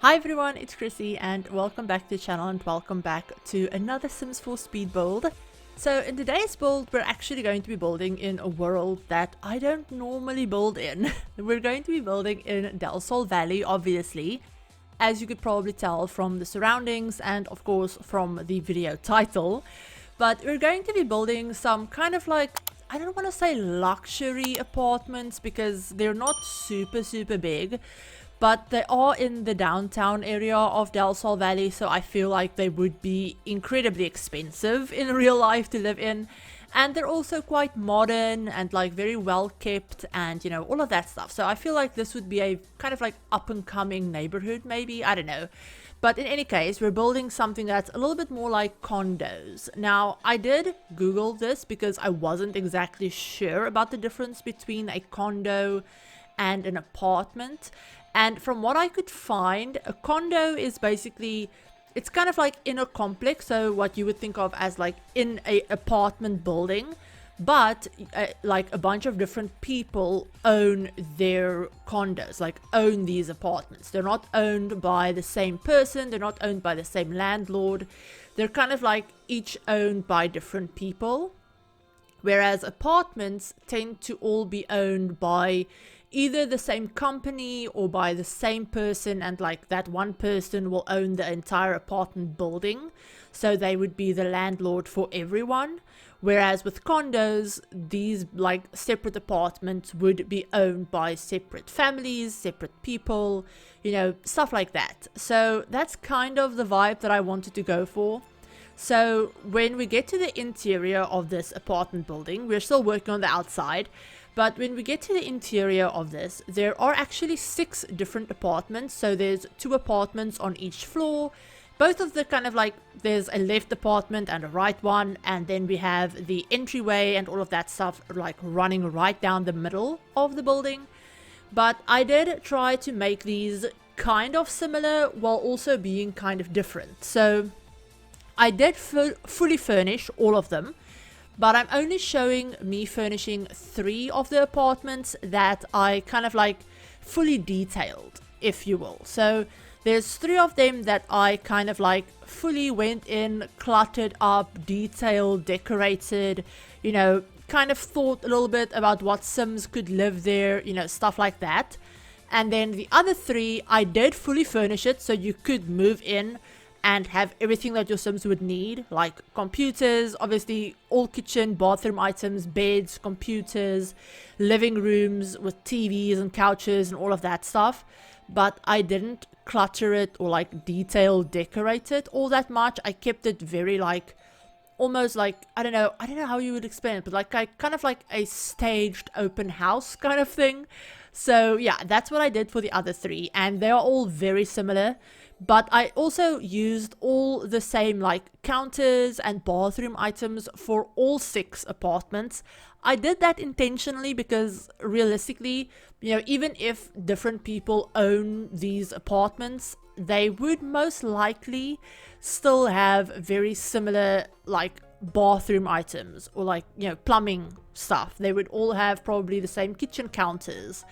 Hi everyone, it's Chrissie and welcome back to the channel and welcome back to another Sims 4 speed build. So in today's build, we're actually going to be building in a world that I don't normally build in. We're going to be building in Del Sol Valley, obviously, as you could probably tell from the surroundings and of course from the video title. But we're going to be building some kind of like, I don't want to say luxury apartments because they're not super big. But they are in the downtown area of Del Sol Valley, so I feel like they would be incredibly expensive in real life to live in. And they're also quite modern and like very well kept and, you know, all of that stuff. So I feel like this would be a kind of like up and coming neighborhood maybe, I don't know. But in any case, we're building something that's a little bit more like condos. Now, I did Google this because I wasn't exactly sure about the difference between a condo and an apartment. And from what I could find, a condo is basically, it's kind of like in a complex, so what you would think of as like in a apartment building, but like a bunch of different people own their condos, like own these apartments. They're not owned by the same person, they're not owned by the same landlord, they're kind of like each owned by different people. Whereas apartments tend to all be owned by either the same company or by the same person, and like that one person will own the entire apartment building, so they would be the landlord for everyone. Whereas with condos, these like separate apartments would be owned by separate families, separate people, you know, stuff like that. So that's kind of the vibe that I wanted to go for. So when we get to the interior of this apartment building, we're still working on the outside, but when we get to the interior of this, there are actually 6 different apartments. So there's 2 apartments on each floor, both of the kind of like, there's a left apartment and a right one, and then we have the entryway and all of that stuff like running right down the middle of the building. But I did try to make these kind of similar while also being kind of different. So I did fully furnish all of them, but I'm only showing me furnishing 3 of the apartments that I kind of like fully detailed, if you will. So there's 3 of them that I kind of like fully went in, cluttered up, detailed, decorated, you know, kind of thought a little bit about what Sims could live there, you know, stuff like that. And then the other 3, I did fully furnish it so you could move in and have everything that your Sims would need, like computers, obviously all kitchen, bathroom items, beds, computers, living rooms with TVs and couches and all of that stuff. But I didn't clutter it or like detail decorate it all that much. I kept it very like, almost like, I don't know how you would explain it, but like kind of like a staged open house kind of thing. So yeah, that's what I did for the other 3, and they are all very similar. But I also used all the same like counters and bathroom items for all 6 apartments. I did that intentionally because realistically, you know, even if different people own these apartments, they would most likely still have very similar like bathroom items or like, you know, plumbing stuff. They would all have probably the same kitchen counters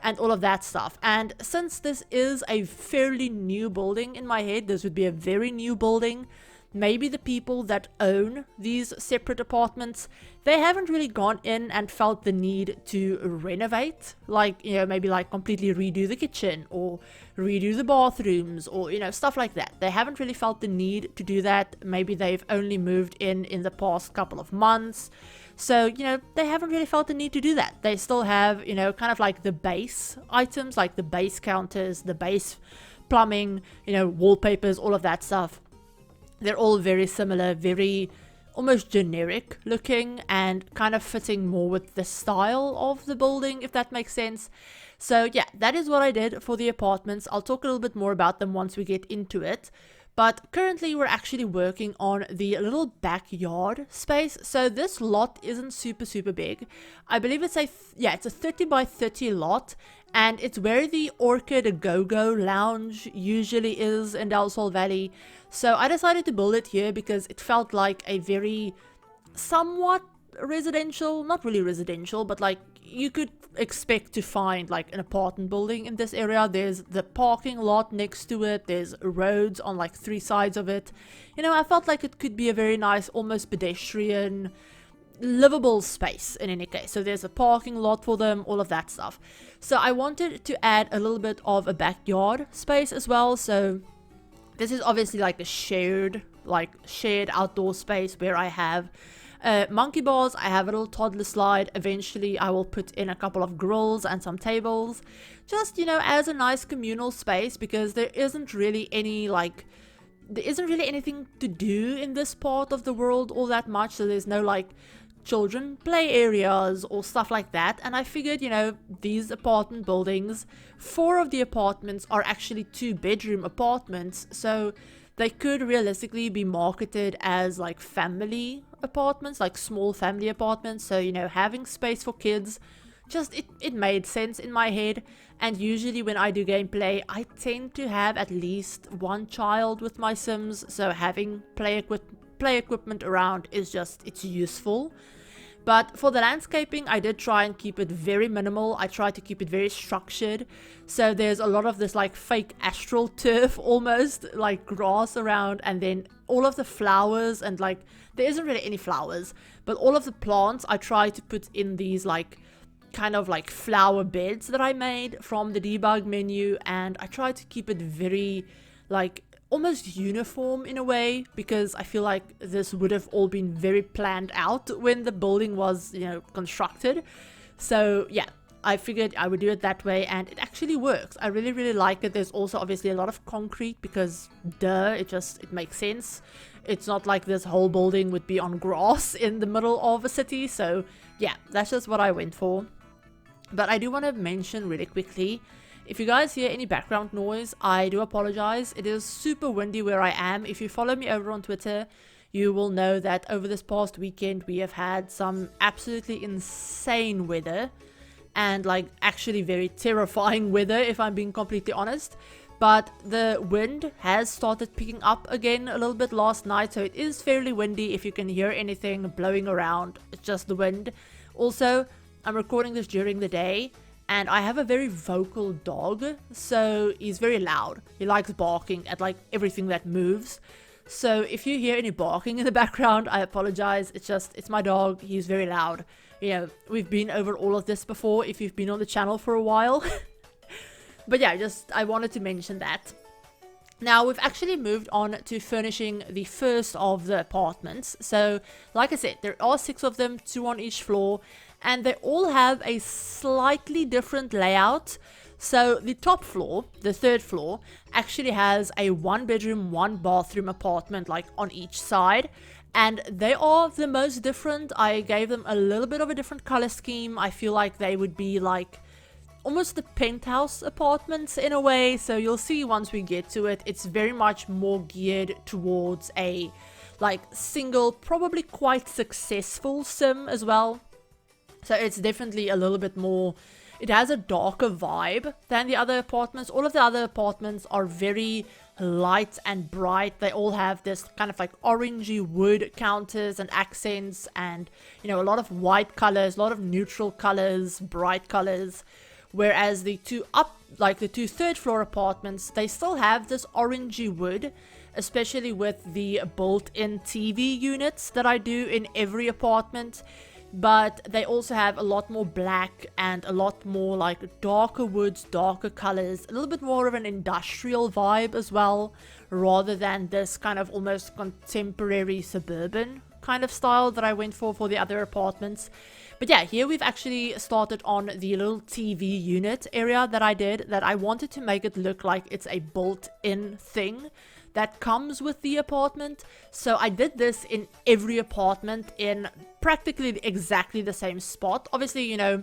and all of that stuff. And since this is a fairly new building in my head, this would be a very new building, maybe the people that own these separate apartments, they haven't really gone in and felt the need to renovate, like, you know, maybe like completely redo the kitchen or redo the bathrooms or, you know, stuff like that. They haven't really felt the need to do that. Maybe they've only moved in the past couple of months. So, you know, they haven't really felt the need to do that. They still have, you know, kind of like the base items, like the base counters, the base plumbing, you know, wallpapers, all of that stuff. They're all very similar, very almost generic looking and kind of fitting more with the style of the building, if that makes sense. So yeah, that is what I did for the apartments. I'll talk a little bit more about them once we get into it. But currently we're actually working on the little backyard space. So this lot isn't super big. I believe it's a 30 by 30 lot, and it's where the Orchid A Go Go lounge usually is in Del Sol Valley. So I decided to build it here because it felt like a very somewhat residential, not really residential, but like you could expect to find like an apartment building in this area. There's the parking lot next to it, there's roads on like 3 sides of it. You know, I felt like it could be a very nice, almost pedestrian, livable space in any case. So there's a parking lot for them, all of that stuff. So I wanted to add a little bit of a backyard space as well. So this is obviously like a shared outdoor space where I have monkey bars, I have a little toddler slide. Eventually I will put in a couple of grills and some tables, just, you know, as a nice communal space, because there isn't really anything to do in this part of the world all that much. So there's no like children play areas or stuff like that. And I figured, you know, these apartment buildings, 4 of the apartments are actually 2-bedroom apartments, so they could realistically be marketed as like family apartments, like small family apartments. So, you know, having space for kids, just it made sense in my head. And usually when I do gameplay, I tend to have at least 1 child with my Sims, so having play equipment around is just, it's useful. But for the landscaping, I did try and keep it very minimal. I tried to keep it very structured. So there's a lot of this like fake astral turf, almost like grass around, and then all of the flowers, and like there isn't really any flowers, but all of the plants I tried to put in these like kind of like flower beds that I made from the debug menu. And I tried to keep it very like almost uniform in a way, because I feel like this would have all been very planned out when the building was, you know, constructed. So yeah, I figured I would do it that way, and it actually works. I really like it. There's also obviously a lot of concrete, because it makes sense. It's not like this whole building would be on grass in the middle of a city. So yeah, that's just what I went for. But I do want to mention really quickly, if you guys hear any background noise, I do apologize. It is super windy where I am. If you follow me over on Twitter, you will know that over this past weekend we have had some absolutely insane weather, and like actually very terrifying weather, if I'm being completely honest. But the wind has started picking up again a little bit last night, so it is fairly windy. If you can hear anything blowing around, it's just the wind. Also, I'm recording this during the day, and I have a very vocal dog, so he's very loud. He likes barking at like everything that moves. So if you hear any barking in the background, I apologize. It's my dog. He's very loud. You know, we've been over all of this before if you've been on the channel for a while. But yeah, I wanted to mention that. Now, we've actually moved on to furnishing the first of the apartments. So, like I said, there are 6 of them, 2 on each floor, and they all have a slightly different layout. So, the top floor, the 3rd floor, actually has a 1-bedroom, 1-bathroom apartment, like on each side. And they are the most different. I gave them a little bit of a different color scheme. I feel like they would be like almost the penthouse apartments in a way. So you'll see once we get to it, it's very much more geared towards a like single, probably quite successful sim as well. So it's definitely a little bit more, it has a darker vibe than the other apartments. All of the other apartments are very light and bright. They all have this kind of like orangey wood counters and accents, and you know, a lot of white colors, a lot of neutral colors, bright colors. Whereas the 2 3rd floor apartments, they still have this orangey wood, especially with the built-in TV units that I do in every apartment. But they also have a lot more black and a lot more like darker woods, darker colors, a little bit more of an industrial vibe as well, rather than this kind of almost contemporary suburban kind of style that I went for the other apartments. But yeah, here we've actually started on the little TV unit area that I did, that I wanted to make it look like it's a built-in thing that comes with the apartment. So I did this in every apartment in practically exactly the same spot. Obviously, you know,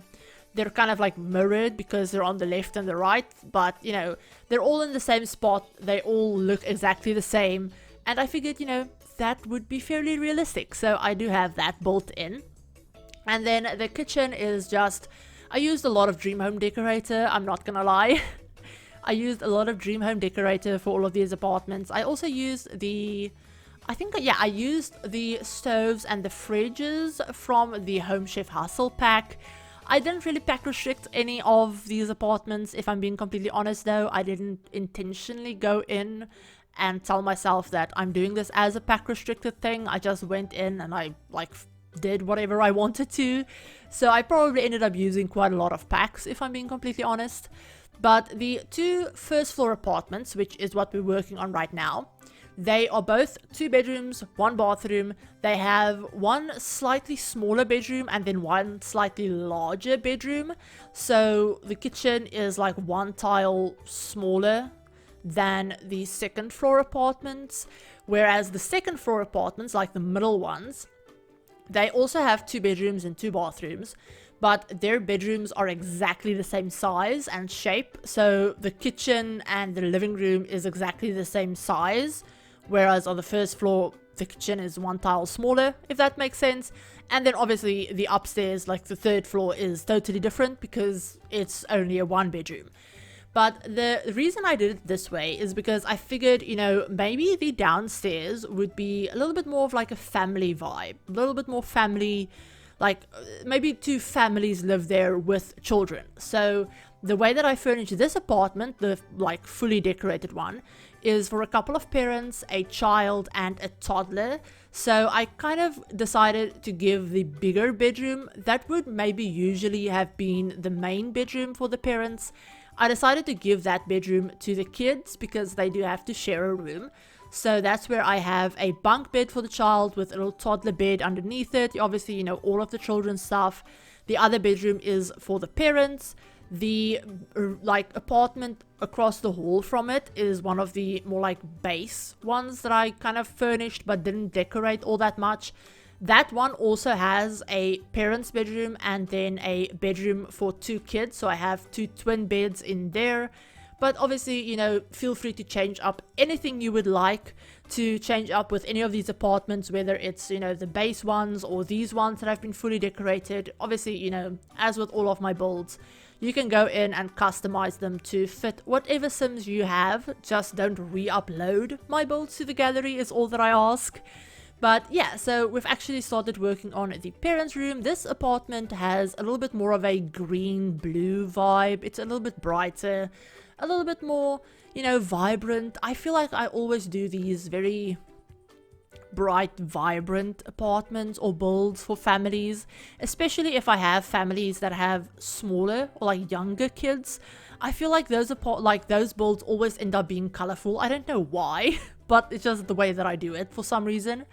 they're kind of like mirrored because they're on the left and the right, but you know, they're all in the same spot. They all look exactly the same. And I figured, you know, that would be fairly realistic. So I do have that built in. And then the kitchen is just, I used a lot of Dream Home Decorator, I'm not gonna lie. I used a lot of Dream Home Decorator for all of these apartments. I also used I used the stoves and the fridges from the Home Chef Hustle pack. I didn't really pack restrict any of these apartments, if I'm being completely honest though. I didn't intentionally go in and tell myself that I'm doing this as a pack restricted thing. I just went in and I did whatever I wanted to. So I probably ended up using quite a lot of packs, if I'm being completely honest. But the 2 first floor apartments, which is what we're working on right now, they are both 2 bedrooms, 1 bathroom. They have 1 slightly smaller bedroom and then 1 slightly larger bedroom. So the kitchen is like 1 tile smaller than the 2nd floor apartments, whereas the 2nd floor apartments, like the middle ones, they also have 2 bedrooms and 2 bathrooms, but their bedrooms are exactly the same size and shape. So the kitchen and the living room is exactly the same size, whereas on the 1st floor the kitchen is 1 tile smaller, if that makes sense. And then obviously the upstairs, like the 3rd floor, is totally different because it's only a 1 bedroom. But the reason I did it this way is because I figured, you know, maybe the downstairs would be a little bit more of like a family vibe, a little bit more family, like maybe 2 families live there with children. So the way that I furnished this apartment, the like fully decorated one, is for a couple of parents, a child and a toddler. So I kind of decided to give the bigger bedroom that would maybe usually have been the main bedroom for the parents. I decided to give that bedroom to the kids because they do have to share a room. So that's where I have a bunk bed for the child with a little toddler bed underneath it. Obviously, you know, all of the children's stuff. The other bedroom is for the parents. The like apartment across the hall from it is one of the more like base ones that I kind of furnished but didn't decorate all that much. That one also has a parent's bedroom and then a bedroom for 2 kids. So I have 2 twin beds in there. But obviously, you know, feel free to change up anything you would like to change up with any of these apartments, whether it's, you know, the base ones or these ones that have been fully decorated. Obviously, you know, as with all of my builds, you can go in and customize them to fit whatever sims you have. Just don't re-upload my builds to the gallery is all that I ask. But yeah, so we've actually started working on the parents' room. This apartment has a little bit more of a green-blue vibe. It's a little bit brighter, a little bit more, you know, vibrant. I feel like I always do these very bright, vibrant apartments or builds for families, especially if I have families that have smaller or like younger kids. I feel like those builds always end up being colorful. I don't know why, but it's just the way that I do it for some reason.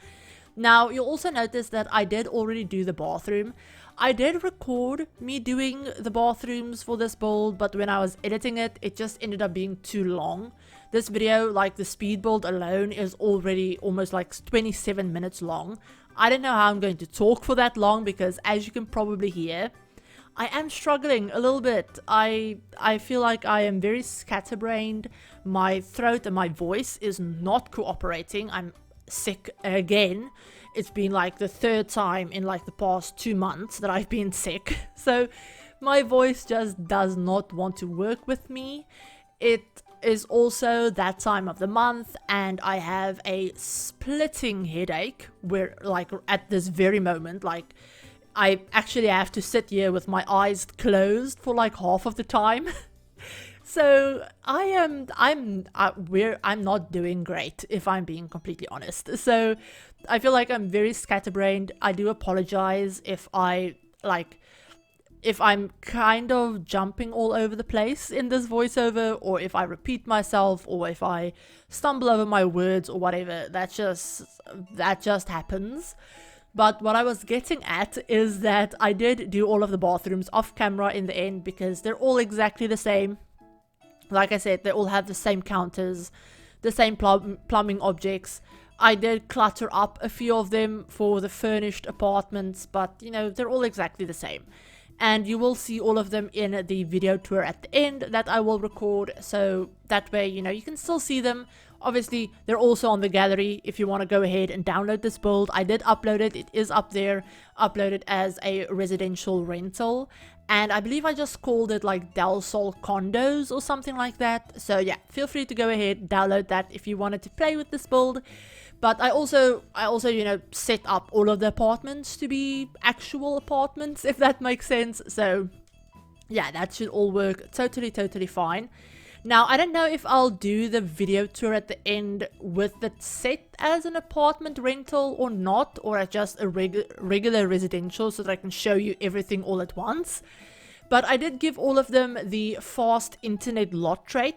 Now, you'll also notice that I did already do the bathroom. I did record me doing the bathrooms for this build, but when I was editing it, it just ended up being too long. This video, like the speed build alone, is already almost like 27 minutes long. I don't know how I'm going to talk for that long because, as you can probably hear, I am struggling a little bit. I feel like I am very scatterbrained. My throat and my voice is not cooperating. I'm sick again. It's been like the 3rd time in like the past 2 months that I've been sick. So my voice just does not want to work with me. It is also that time of the month and I have a splitting headache where like at this very moment, like I actually have to sit here with my eyes closed for like half of the time. So I'm not doing great, if I'm being completely honest. So I feel like I'm very scatterbrained. I do apologize if I'm kind of jumping all over the place in this voiceover, or if I repeat myself, or if I stumble over my words or whatever. That just happens. But what I was getting at is that I did do all of the bathrooms off camera in the end because they're all exactly the same. Like I said, they all have the same counters, the same plumbing objects. I did clutter up a few of them for the furnished apartments, but you know, they're all exactly the same. And you will see all of them in the video tour at the end that I will record, so that way, you know, you can still see them. Obviously, they're also on the gallery if you want to go ahead and download this build. I did upload it. It is up there, uploaded as a residential rental. And I believe I just called it like Del Sol Condos or something like that. So yeah, feel free to go ahead, download that if you wanted to play with this build. But I also, you know, set up all of the apartments to be actual apartments, if that makes sense. So yeah, that should all work totally fine. Now, I don't know if I'll do the video tour at the end with it set as an apartment rental or not, or as just a regular residential, so that I can show you everything all at once. But I did give all of them the fast internet lot trait,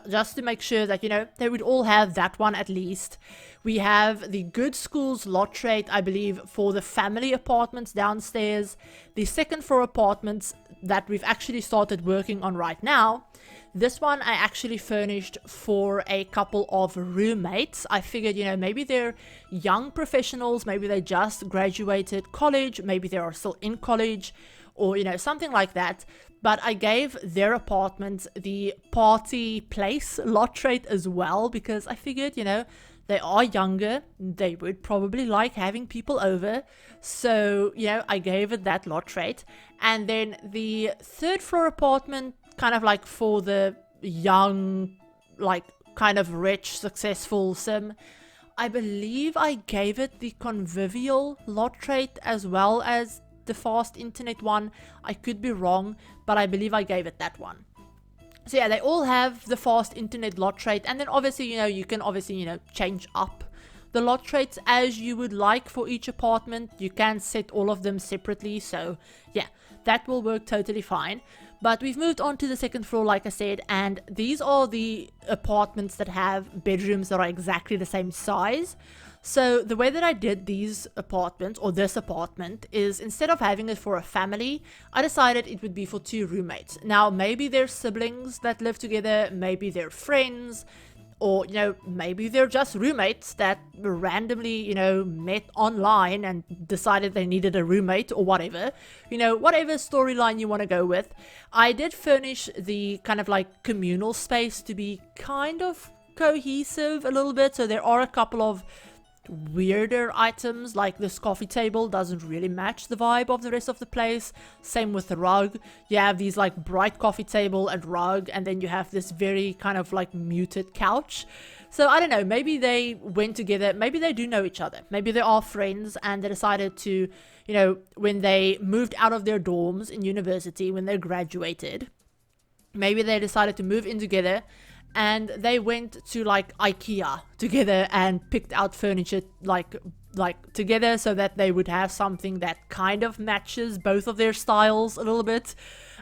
just to make sure that, you know, they would all have that one at least. We have the good schools lot trait, I believe, for the family apartments downstairs. The second floor apartments that we've actually started working on right now. This one I actually furnished for a couple of roommates. I figured, you know, maybe they're young professionals, maybe they just graduated college, maybe they are still in college, or, you know, something like that. But I gave their apartment the party place lot trait as well, because I figured, you know, they are younger, they would probably like having people over. So, you know, I gave it that lot trait. And then the third floor apartment, kind of like for the young, like kind of rich, successful sim, I believe I gave it the convivial lot trait as well as the fast internet one. I could be wrong, but I believe I gave it that one. So yeah, they all have the fast internet lot trait, and then obviously, you know, you can obviously, you know, change up the lot traits as you would like for each apartment. You can set all of them separately, so yeah, that will work totally fine. But we've moved on to the second floor, like I said, and these are the apartments that have bedrooms that are exactly the same size. So the way that I did these apartments, or this apartment, is instead of having it for a family, I decided it would be for 2 roommates. Now, maybe they're siblings that live together, maybe they're friends, or, you know, maybe they're just roommates that randomly, you know, met online and decided they needed a roommate or whatever. You know, whatever storyline you want to go with. I did furnish the kind of like communal space to be kind of cohesive a little bit. So there are a couple of weirder items, like this coffee table doesn't really match the vibe of the rest of the place. Same with the rug. You have these like bright coffee table and rug, and then you have this very kind of like muted couch. So I don't know, maybe they went together, maybe they do know each other, maybe they are friends, and they decided to, you know, when they moved out of their dorms in university, when they graduated, maybe they decided to move in together, and they went to like IKEA together and picked out furniture like together, so that they would have something that kind of matches both of their styles a little bit.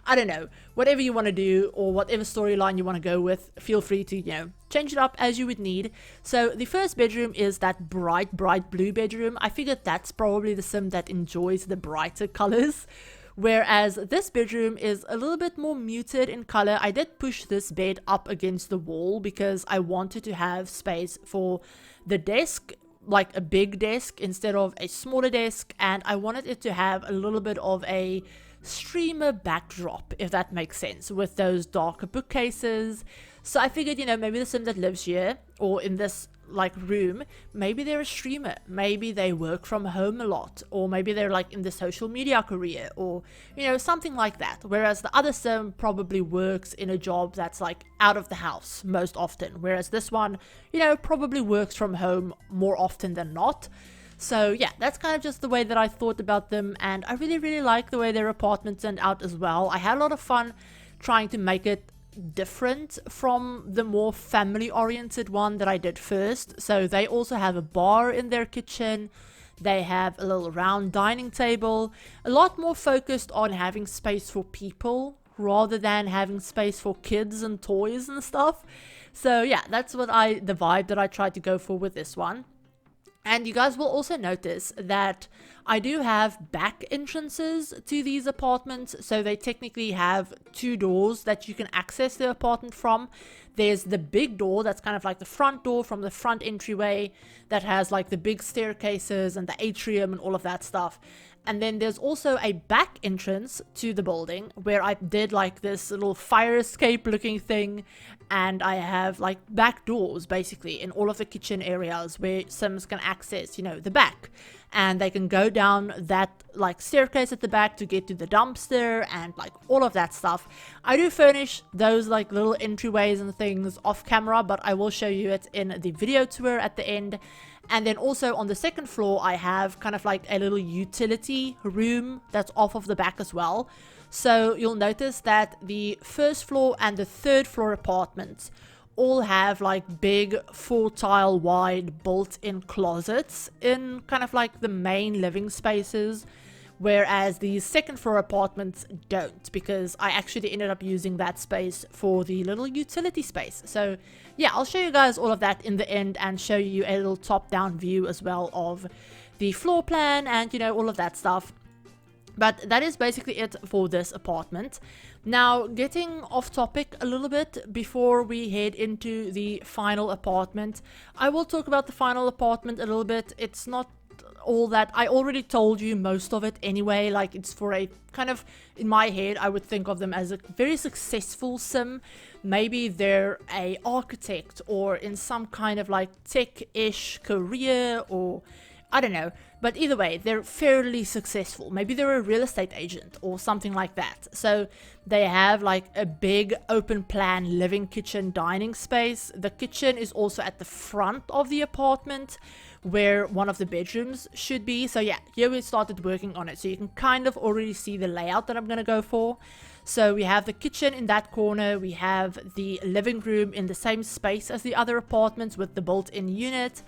I don't know, whatever you want to do, or whatever storyline you want to go with, feel free to, you know, change it up as you would need. So the first bedroom is that bright blue bedroom. I figured that's probably the sim that enjoys the brighter colors. Whereas this bedroom is a little bit more muted in color. I did push this bed up against the wall because I wanted to have space for the desk, like a big desk instead of a smaller desk, and I wanted it to have a little bit of a streamer backdrop, if that makes sense, with those darker bookcases. So I figured, you know, maybe the sim that lives here or in this like room, maybe they're a streamer, maybe they work from home a lot, or maybe they're like in the social media career, or, you know, something like that. Whereas the other sim probably works in a job that's like out of the house most often, whereas this one, you know, probably works from home more often than not. So yeah, that's kind of just the way that I thought about them, and I really like the way their apartment turned out as well. I had a lot of fun trying to make it different from the more family oriented one that I did first. So they also have a bar in their kitchen, they have a little round dining table, a lot more focused on having space for people rather than having space for kids and toys and stuff. So yeah, that's what the vibe that I tried to go for with this one. And you guys will also notice that I do have back entrances to these apartments. So they technically have 2 doors that you can access the apartment from. There's the big door that's kind of like the front door from the front entryway that has like the big staircases and the atrium and all of that stuff. And then there's also a back entrance to the building where I did like this little fire escape looking thing, and I have like back doors basically in all of the kitchen areas where Sims can access, you know, the back, and they can go down that like staircase at the back to get to the dumpster and like all of that stuff. I do furnish those like little entryways and things off camera, but I will show you it in the video tour at the end. And then also on the second floor, I have kind of like a little utility room that's off of the back as well. So you'll notice that the first floor and the third floor apartments all have like big 4-tile wide built-in closets in kind of like the main living spaces, whereas the second floor apartments don't, because I actually ended up using that space for the little utility space. So yeah, I'll show you guys all of that in the end and show you a little top-down view as well of the floor plan and, you know, all of that stuff. But that is basically it for this apartment. Now, getting off topic a little bit before we head into the final apartment, I will talk about the final apartment a little bit. It's not all that, I already told you most of it anyway. Like, it's for a kind of, in my head, I would think of them as a very successful sim. Maybe they're a architect or in some kind of like tech-ish career, or I don't know, but either way, they're fairly successful. Maybe they're a real estate agent or something like that. So they have like a big open plan living kitchen dining space. The kitchen is also at the front of the apartment where one of the bedrooms should be. So yeah, here we started working on it. So you can kind of already see the layout that I'm going to go for. So we have the kitchen in that corner. We have the living room in the same space as the other apartments with the built-in unit.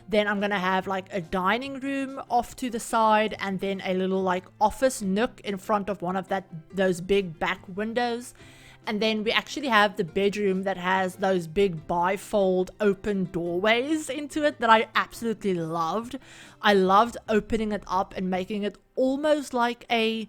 Then I'm gonna have like a dining room off to the side, and then a little like office nook in front of one of those big back windows. And then we actually have the bedroom that has those big bifold open doorways into it that I absolutely loved. I loved opening it up and making it almost like a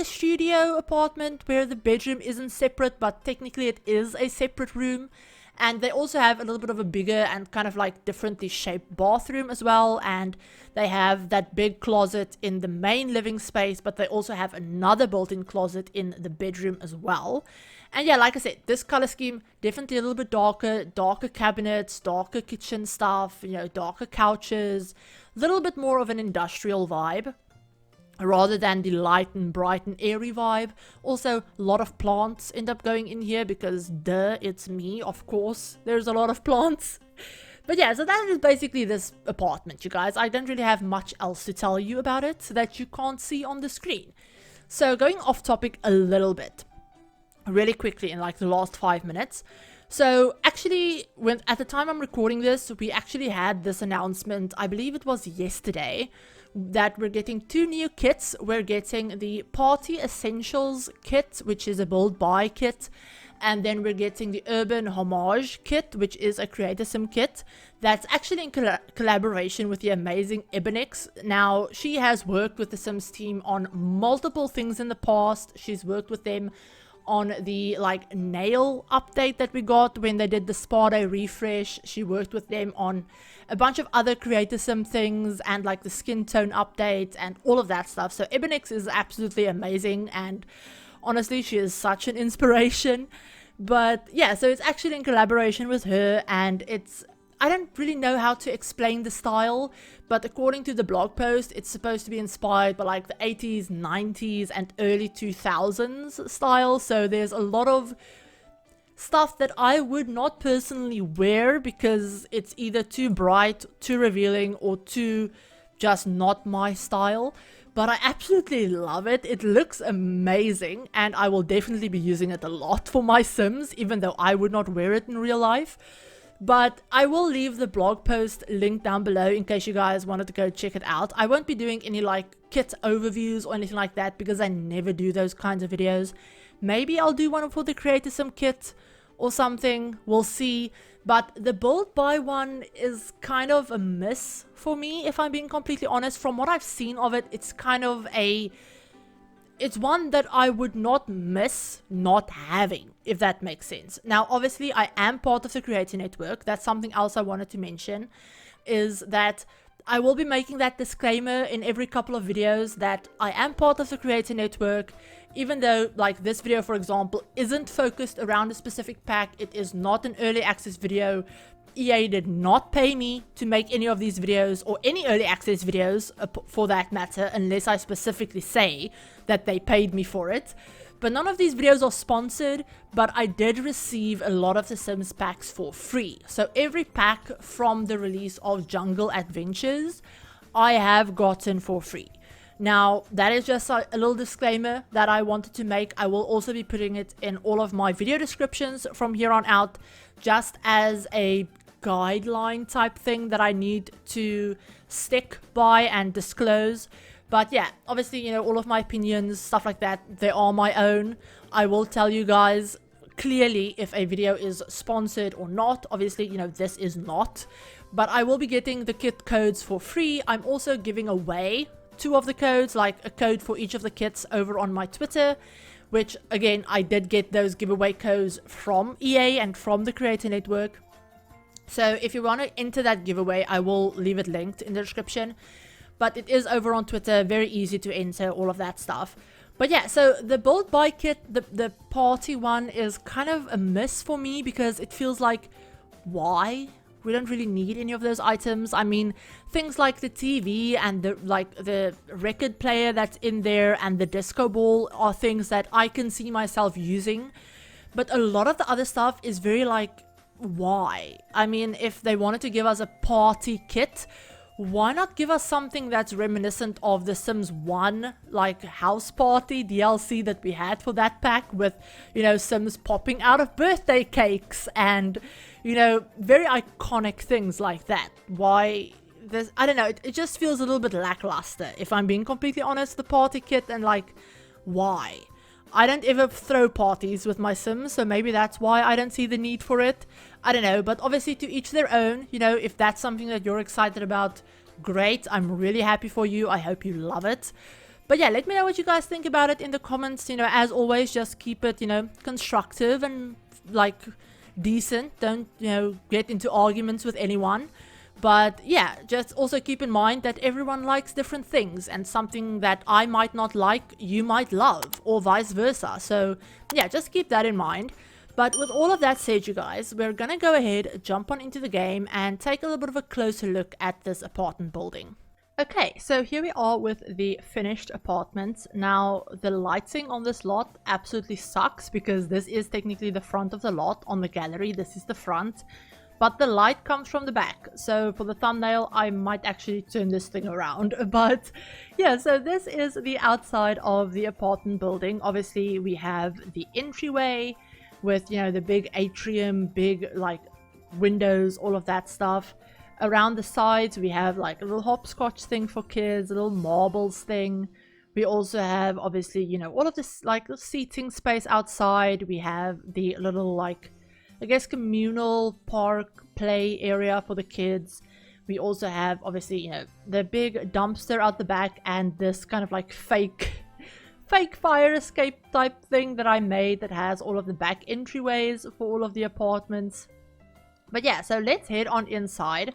studio apartment where the bedroom isn't separate, but technically it is a separate room. And they also have a little bit of a bigger and kind of like differently shaped bathroom as well. And they have that big closet in the main living space, but they also have another built-in closet in the bedroom as well. And yeah, like I said, this color scheme, definitely a little bit darker cabinets, darker kitchen stuff, you know, darker couches, a little bit more of an industrial vibe, rather than the light and bright and airy vibe. Also, a lot of plants end up going in here because, duh, it's me, of course. There's a lot of plants. But yeah, so that is basically this apartment, you guys. I don't really have much else to tell you about it that you can't see on the screen. So going off topic a little bit, really quickly in like the last 5 minutes. So actually, at the time I'm recording this, we actually had this announcement, I believe it was yesterday, that we're getting 2 new kits. We're getting the Party Essentials kit, which is a build buy kit, and then we're getting the Urban Homage kit, which is a creator sim kit that's actually in collaboration with the amazing Ebonix. Now, she has worked with the Sims team on multiple things in the past. She's worked with them on the like nail update that we got when they did the spa day refresh. She worked with them on a bunch of other creator sim things and like the skin tone update and all of that stuff. So Ebonix is absolutely amazing, and honestly she is such an inspiration. But yeah, so it's actually in collaboration with her, and I don't really know how to explain the style, but according to the blog post, it's supposed to be inspired by like the 80s, 90s, and early 2000s style. So there's a lot of stuff that I would not personally wear because it's either too bright, too revealing, or too just not my style. But I absolutely love it. It looks amazing, and I will definitely be using it a lot for my Sims, even though I would not wear it in real life. But I will leave the blog post linked down below in case you guys wanted to go check it out. I won't be doing any like kit overviews or anything like that because I never do those kinds of videos. Maybe I'll do one for the Creator Sim kit or something. We'll see. But the build buy one is kind of a miss for me, if I'm being completely honest. From what I've seen of it, it's kind of it's one that I would not miss not having, if that makes sense. Now, obviously, I am part of the Creator Network. That's something else I wanted to mention, is that I will be making that disclaimer in every couple of videos that I am part of the Creator Network. Even though, like this video, for example, isn't focused around a specific pack, it is not an early access video. EA did not pay me to make any of these videos, or any early access videos for that matter, unless I specifically say that they paid me for it. But none of these videos are sponsored, but I did receive a lot of the Sims packs for free. So every pack from the release of Jungle Adventures, I have gotten for free. Now, that is just a little disclaimer that I wanted to make. I will also be putting it in all of my video descriptions from here on out, just as a guideline type thing that I need to stick by and disclose. But yeah, obviously, you know, all of my opinions, stuff like that, they are my own. I will tell you guys clearly if a video is sponsored or not. Obviously, you know, this is not. But I will be getting the kit codes for free. I'm also giving away 2 of the codes, like a code for each of the kits over on my Twitter, which again, I did get those giveaway codes from EA and from the Creator Network. So if you want to enter that giveaway, I will leave it linked in the description. But it is over on Twitter, very easy to enter, all of that stuff. But yeah, so the build buy kit, the party one, is kind of a miss for me because it feels like, why? We don't really need any of those items. I mean, things like the TV and the record player that's in there and the disco ball are things that I can see myself using. But a lot of the other stuff is very like, why? I mean, if they wanted to give us a party kit, why not give us something that's reminiscent of the Sims 1 like house party DLC that we had for that pack, with, you know, Sims popping out of birthday cakes and, you know, very iconic things like that. Why this? I don't know, it just feels a little bit lackluster, if I'm being completely honest, the party kit. And like, why? I don't ever throw parties with my Sims, so maybe that's why I don't see the need for it. I don't know, but obviously to each their own. You know, if that's something that you're excited about, great. I'm really happy for you. I hope you love it. But yeah, let me know what you guys think about it in the comments. You know, as always, just keep it, you know, constructive and like decent. Don't, you know, get into arguments with anyone. But yeah, just also keep in mind that everyone likes different things, and something that I might not like, you might love, or vice versa. So yeah, just keep that in mind. But with all of that said, you guys, we're gonna go ahead, jump on into the game, and take a little bit of a closer look at this apartment building. Okay, so here we are with the finished apartments. Now, the lighting on this lot absolutely sucks, because this is technically the front of the lot. On the gallery, this is the front. But the light comes from the back, so for the thumbnail I might actually turn this thing around. But yeah, so this is the outside of the apartment building. Obviously we have the entryway with, you know, the big atrium, big like windows, all of that stuff. Around the sides we have like a little hopscotch thing for kids, a little marbles thing. We also have, obviously, you know, all of this like the seating space outside. We have the little like, I guess, communal park play area for the kids. We also have, obviously, you know, the big dumpster out the back, and this kind of like fake fire escape type thing that I made that has all of the back entryways for all of the apartments. But yeah, so let's head on inside.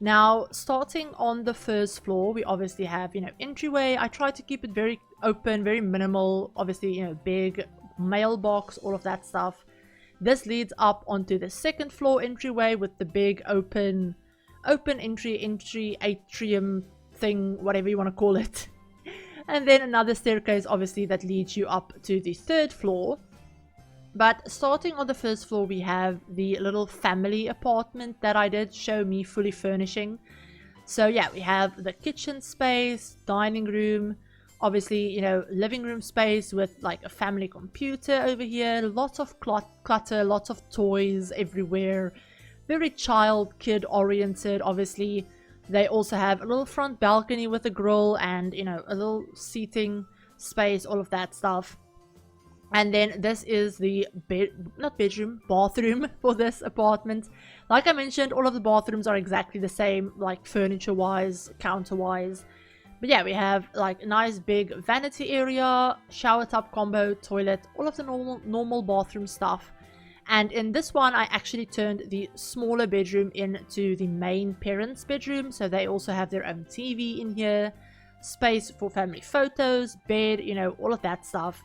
Now, starting on the first floor, we obviously have, you know, entryway. I try to keep it very open, very minimal. Obviously, you know, big mailbox, all of that stuff. This leads up onto the second floor entryway with the big open entry atrium thing, whatever you want to call it. And then another staircase, obviously, that leads you up to the third floor. But starting on the first floor, we have the little family apartment that I did show me fully furnishing. So yeah, we have the kitchen space, dining room, obviously, you know, living room space with like a family computer over here. Lots of clutter, lots of toys everywhere. Very child, kid oriented. Obviously, they also have a little front balcony with a grill and, you know, a little seating space, all of that stuff. And then this is the bathroom for this apartment. Like I mentioned, all of the bathrooms are exactly the same, like furniture wise, counter wise. But yeah, we have like a nice big vanity area, shower tub combo, toilet, all of the normal bathroom stuff. And in this one, I actually turned the smaller bedroom into the main parents' bedroom. So they also have their own TV in here, space for family photos, bed, you know, all of that stuff.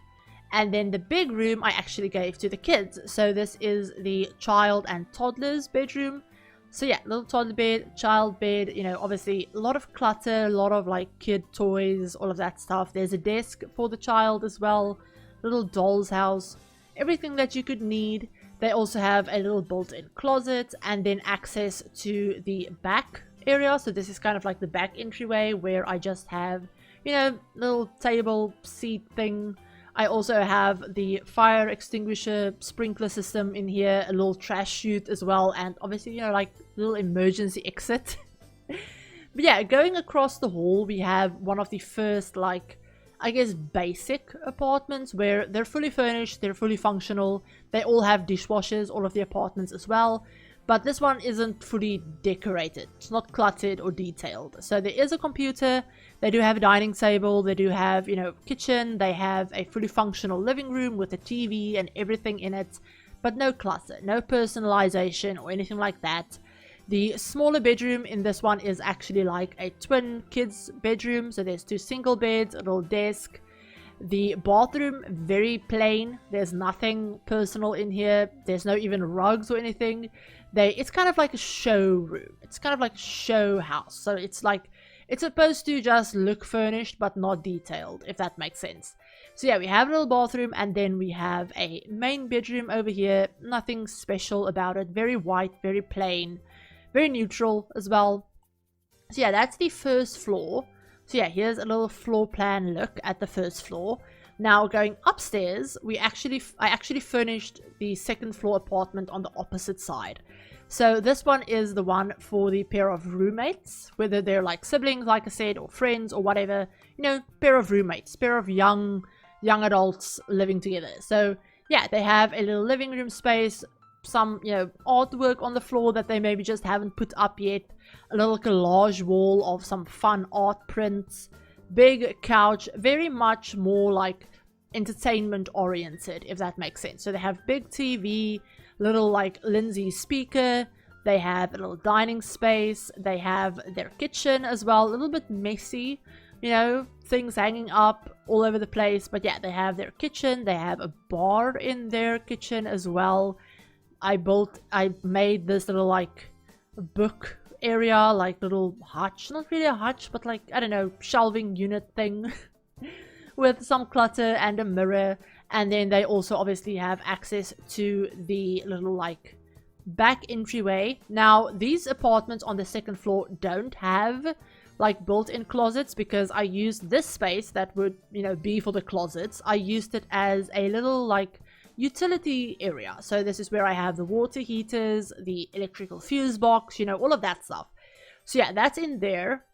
And then the big room I actually gave to the kids. So this is the child and toddler's bedroom. So yeah, little toddler bed, child bed, you know, obviously a lot of clutter, a lot of like kid toys, all of that stuff. There's a desk for the child as well. little doll's house, everything that you could need. They also have a little built-in closet and then access to the back area. So this is kind of like the back entryway where I just have, you know, little table seat thing. I also have the fire extinguisher sprinkler system in here, a little trash chute as well, and obviously, you know, like little emergency exit. But yeah, going across the hall, we have one of the first, like, I guess, basic apartments where they're fully furnished, they're fully functional, they all have dishwashers, all of the apartments as well. But this one isn't fully decorated. It's not cluttered or detailed. So there is a computer, they do have a dining table, they do have, you know, kitchen, they have a fully functional living room with a TV and everything in it, but no clutter, no personalization or anything like that. The smaller bedroom in this one is actually like a twin kids bedroom. So there's 2 single beds, a little desk. The bathroom, very plain. There's nothing personal in here. There's no even rugs or anything. It's kind of like a showroom. It's kind of like a show house. So it's like, it's supposed to just look furnished but not detailed, if that makes sense. So yeah, we have a little bathroom and then we have a main bedroom over here. Nothing special about it. Very white, very plain. Very neutral as well. So yeah, that's the first floor. So yeah, here's a little floor plan look at the first floor. Now going upstairs, I actually furnished the second floor apartment on the opposite side. So this one is the one for the pair of roommates, whether they're like siblings, like I said, or friends or whatever, you know, pair of roommates, pair of young adults living together. So yeah, they have a little living room space, some, you know, artwork on the floor that they maybe just haven't put up yet, a little collage wall of some fun art prints, big couch, very much more like entertainment oriented, if that makes sense. So they have big TV, little like Lindsay speaker, they have a little dining space, they have their kitchen as well, a little bit messy, you know, things hanging up all over the place, but yeah, they have their kitchen, they have a bar in their kitchen as well. I made this little like book area, like little hutch, not really a hutch, but like, I don't know, shelving unit thing with some clutter and a mirror. And then they also obviously have access to the little like back entryway. Now these apartments on the second floor don't have like built-in closets because I used this space that would, you know, be for the closets. I used it as a little like utility area. So this is where I have the water heaters, the electrical fuse box, you know, all of that stuff. So yeah, that's in there.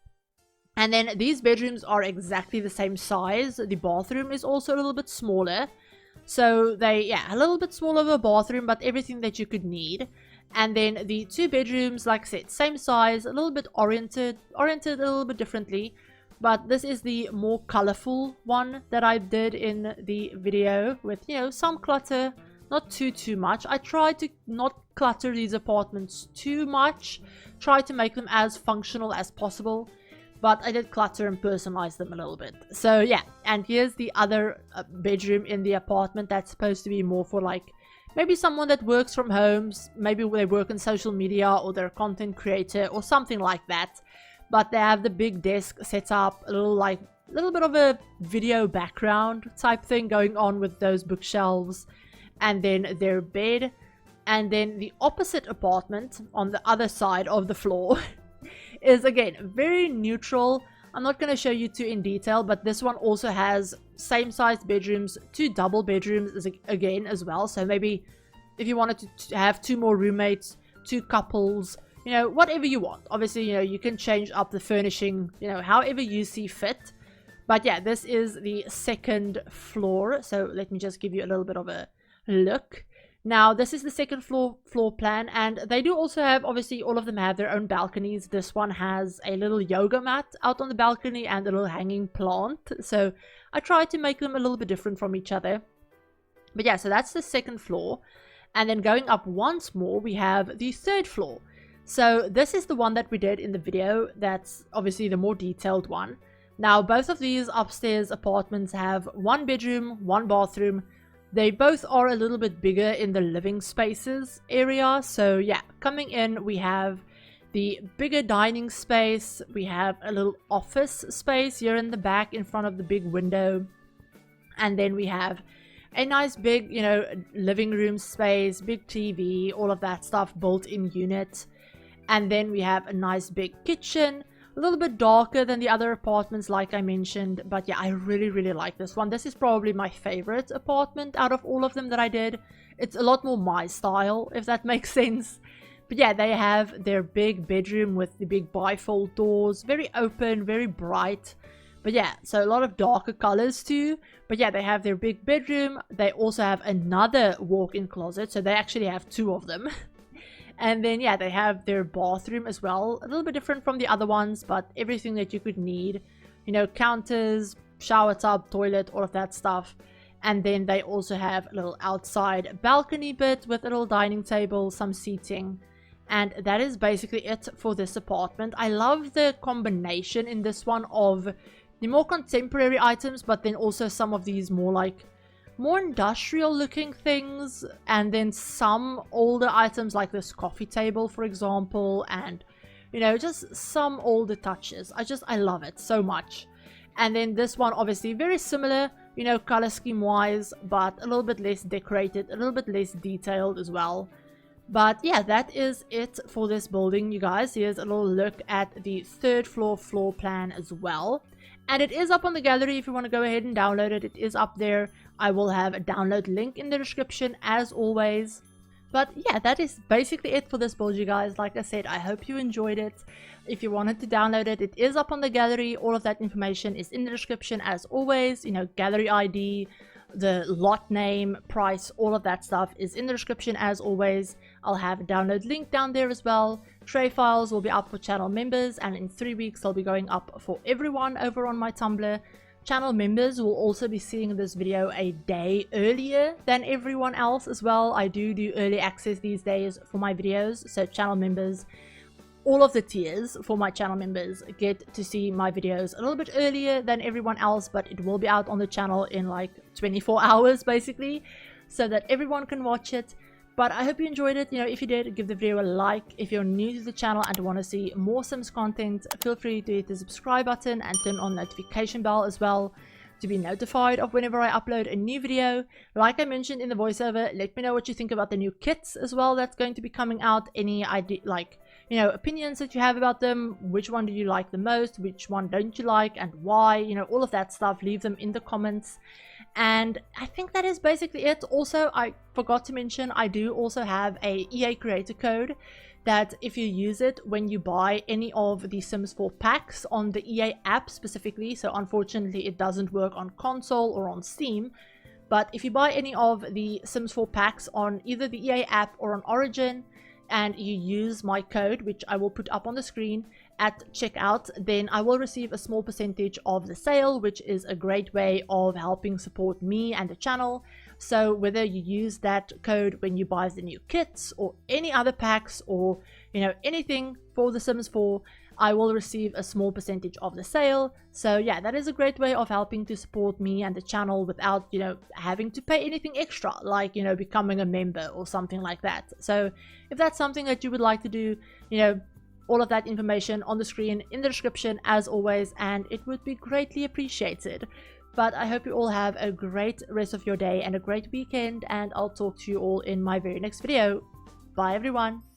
And then these bedrooms are exactly the same size. The bathroom is also a little bit smaller. So yeah, a little bit smaller of a bathroom, but everything that you could need. And then the 2 bedrooms, like I said, same size, a little bit oriented a little bit differently. But this is the more colorful one that I did in the video with, you know, some clutter, not too much. I tried to not clutter these apartments too much, try to make them as functional as possible, but I did clutter and personalize them a little bit. So yeah, and here's the other bedroom in the apartment that's supposed to be more for like maybe someone that works from home, maybe they work on social media or they're a content creator or something like that. But they have the big desk set up, a little bit of a video background type thing going on with those bookshelves, and then their bed. And then the opposite apartment on the other side of the floor is again very neutral. I'm not going to show you too in detail, but this one also has same sized bedrooms, 2 double bedrooms again as well. So maybe if you wanted to have 2 more roommates, 2 couples, you know, whatever you want. Obviously, you know, you can change up the furnishing, you know, however you see fit. But yeah, this is the second floor. So let me just give you a little bit of a look. Now, this is the second floor plan, and they do also have, obviously, all of them have their own balconies. This one has a little yoga mat out on the balcony and a little hanging plant. So I tried to make them a little bit different from each other. But yeah, so that's the second floor. And then going up once more, we have the third floor. So this is the one that we did in the video. That's obviously the more detailed one. Now, both of these upstairs apartments have 1 bedroom, 1 bathroom. They both are a little bit bigger in the living spaces area. So yeah, coming in, we have the bigger dining space. We have a little office space here in the back in front of the big window. And then we have a nice big, you know, living room space, big TV, all of that stuff, built-in unit. And then we have a nice big kitchen, a little bit darker than the other apartments like I mentioned, but yeah, I really like this one. This is probably my favorite apartment out of all of them that I did. It's a lot more my style, if that makes sense. But yeah, they have their big bedroom with the big bifold doors, very open, very bright. But yeah, so a lot of darker colors too. But yeah, they have their big bedroom. They also have another walk-in closet, so they actually have 2 of them. And then yeah, they have their bathroom as well, a little bit different from the other ones, but everything that you could need, you know, counters, shower tub, toilet, all of that stuff. And then they also have a little outside balcony bit with a little dining table, some seating. And that is basically it for this apartment. I love the combination in this one of the more contemporary items, but then also some of these more industrial looking things, and then some older items like this coffee table, for example, and you know, just some older touches. I love it so much. And then this one, obviously very similar, you know, color scheme wise, but a little bit less decorated, a little bit less detailed as well. But yeah, that is it for this building, you guys. Here's a little look at the 3rd floor plan as well. And it is up on the gallery if you want to go ahead and download it. It is up there. I will have a download link in the description as always. But yeah, that is basically it for this build, you guys. Like I said, I hope you enjoyed it. If you wanted to download it, it is up on the gallery. All of that information is in the description as always. You know, gallery ID, the lot name, price, all of that stuff is in the description as always. I'll have a download link down there as well. Tray files will be up for channel members, and in 3 weeks they'll be going up for everyone over on my Tumblr. Channel members will also be seeing this video a day earlier than everyone else as well. I do early access these days for my videos, so channel members, all of the tiers for my channel members get to see my videos a little bit earlier than everyone else, but it will be out on the channel in like 24 hours basically, so that everyone can watch it. But I hope you enjoyed it. You know, if you did, give the video a like. If you're new to the channel and want to see more Sims content, feel free to hit the subscribe button and turn on notification bell as well to be notified of whenever I upload a new video. Like I mentioned in the voiceover, let me know what you think about the new kits as well that's going to be coming out. Any idea, like, you know, opinions that you have about them. Which one do you like the most? Which one don't you like and why? You know, all of that stuff. Leave them in the comments. And I think that is basically it. Also, I forgot to mention, I do also have a EA creator code that if you use it when you buy any of the Sims 4 packs on the EA app specifically, so unfortunately it doesn't work on console or on Steam, but if you buy any of the Sims 4 packs on either the EA app or on Origin, and you use my code, which I will put up on the screen at checkout, then I will receive a small percentage of the sale, which is a great way of helping support me and the channel. So whether you use that code when you buy the new kits or any other packs or, you know, anything for The Sims 4, I will receive a small percentage of the sale. So yeah, that is a great way of helping to support me and the channel without, you know, having to pay anything extra, like, you know, becoming a member or something like that. So if that's something that you would like to do, you know, all of that information on the screen in the description as always, and it would be greatly appreciated. But I hope you all have a great rest of your day and a great weekend, and I'll talk to you all in my very next video. Bye everyone.